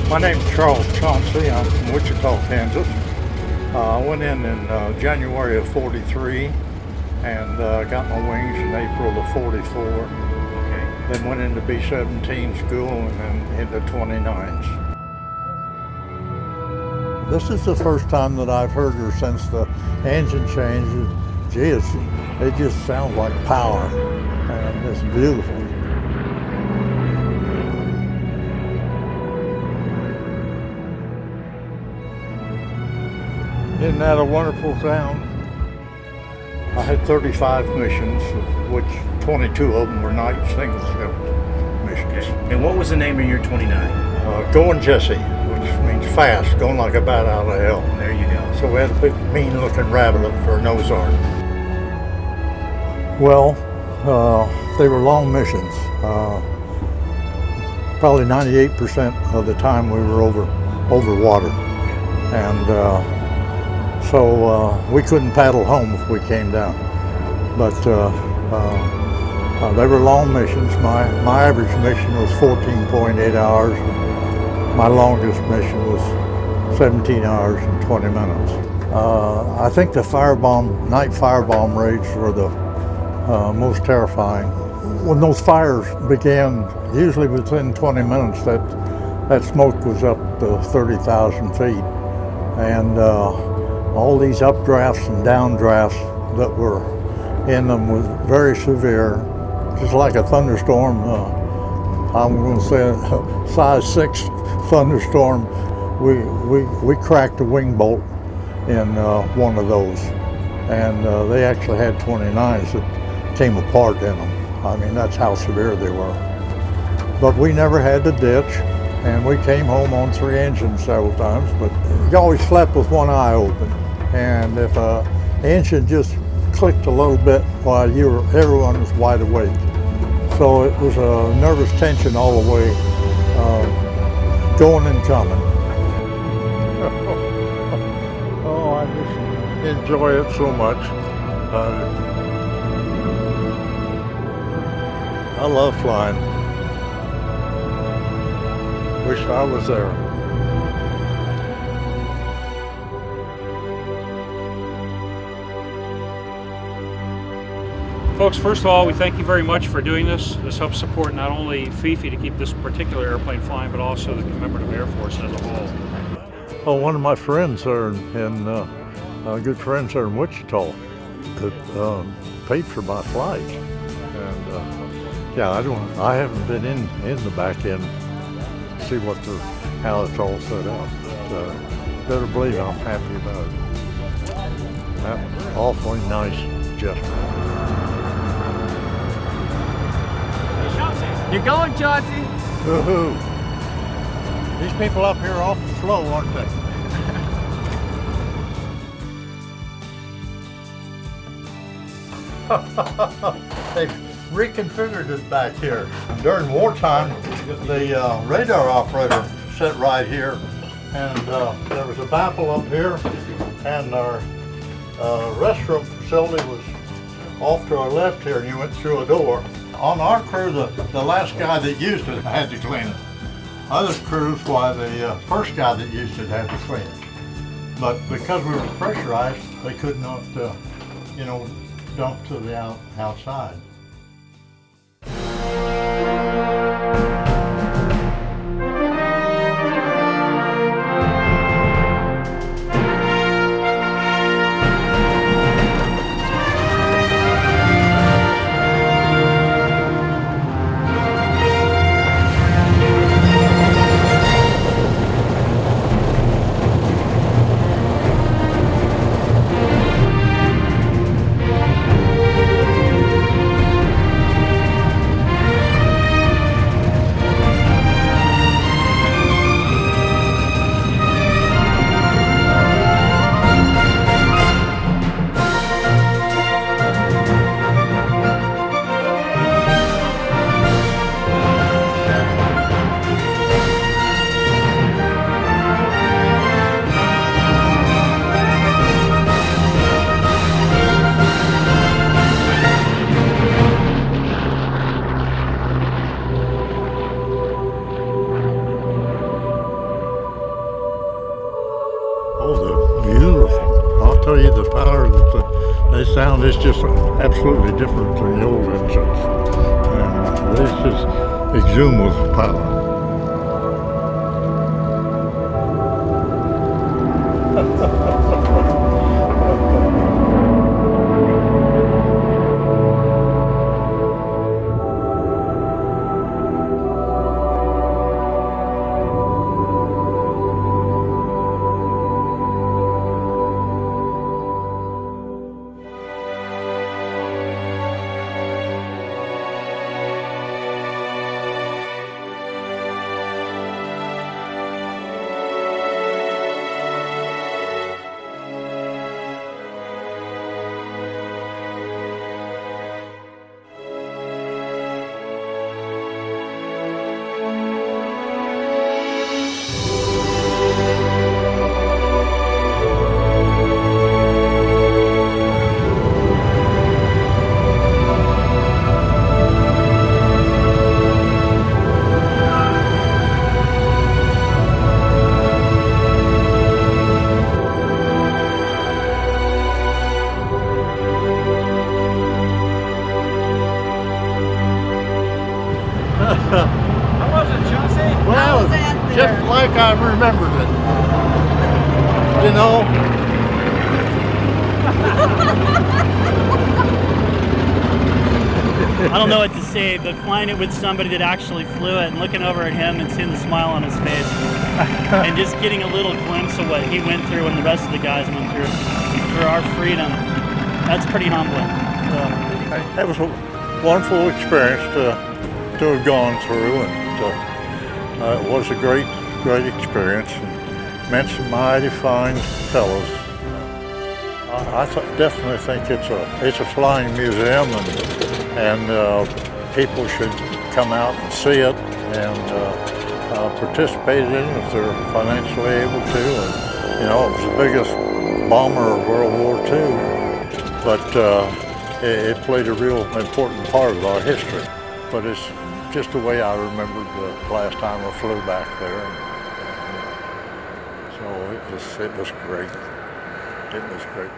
My name's Charles Chauncey. I'm from Wichita, Kansas. I went in January of '43 and got my wings in April of '44. Okay. Then went into B-17 school and then into 29s. This is the first time that I've heard her since the engine changes. Gee, it just sounds like power, and it's beautiful. Isn't that a wonderful sound? I had 35 missions, of which 22 of them were night single ship missions. Okay. And what was the name of your 29? Going Jesse, which means fast, going like a bat out of hell. There you go. So we had a big mean-looking rabbit up for a nose art. Well, they were long missions. Probably 98% of the time we were over water. And so we couldn't paddle home if we came down. But they were long missions. My average mission was 14.8 hours. My longest mission was 17 hours and 20 minutes. I think the night firebomb raids were the most terrifying. When those fires began, usually within 20 minutes, that smoke was up to 30,000 feet. And all these updrafts and downdrafts that were in them was very severe, just like a thunderstorm. I'm going to say a size 6 thunderstorm. We cracked a wing bolt in one of those, and they actually had 29s that came apart in them. I mean, that's how severe they were. But we never had to ditch, and we came home on 3 engines several times, but you always slept with one eye open. And if an engine just clicked a little bit while everyone was wide awake. So it was a nervous tension all the way, going and coming. Oh, I just enjoy it so much. I love flying. Wish I was there. Folks, first of all, we thank you very much for doing this. This helps support not only FIFI to keep this particular airplane flying, but also the commemorative Air Force as a whole. Oh, one of my friends are good friends are in Wichita that paid for my flight. And yeah, I haven't been in the back end to see how it's all set up. But better believe I'm happy about it. That's awfully nice gesture. You're going, Chauncey. Woohoo! These people up here are awful slow, aren't they? They've reconfigured it back here. During wartime, the radar operator sat right here, and there was a baffle up here, and our restroom facility was off to our left here, and you went through a door. On our crew, the last guy that used it had to clean it. Other crews, the first guy that used it had to clean it. But because we were pressurized, they could not, dump to the outside. sound is just absolutely different than the old engines. And this just exudes with power. How was it, Chauncey? Well, was that there? just like I remembered it. You know, I don't know what to say, but flying it with somebody that actually flew it and looking over at him and seeing the smile on his face and just getting a little glimpse of what he went through and the rest of the guys went through for our freedom, that's pretty humbling. it was a wonderful experience to have gone through, and it was a great experience, and met some mighty fine fellows. I definitely think it's a flying museum, and people should come out and see it and participate in it if they're financially able to. And, you know, it was the biggest bomber of World War II, but it played a real important part of our history. But it's just the way I remembered the last time I flew back there. So it was great. It was great.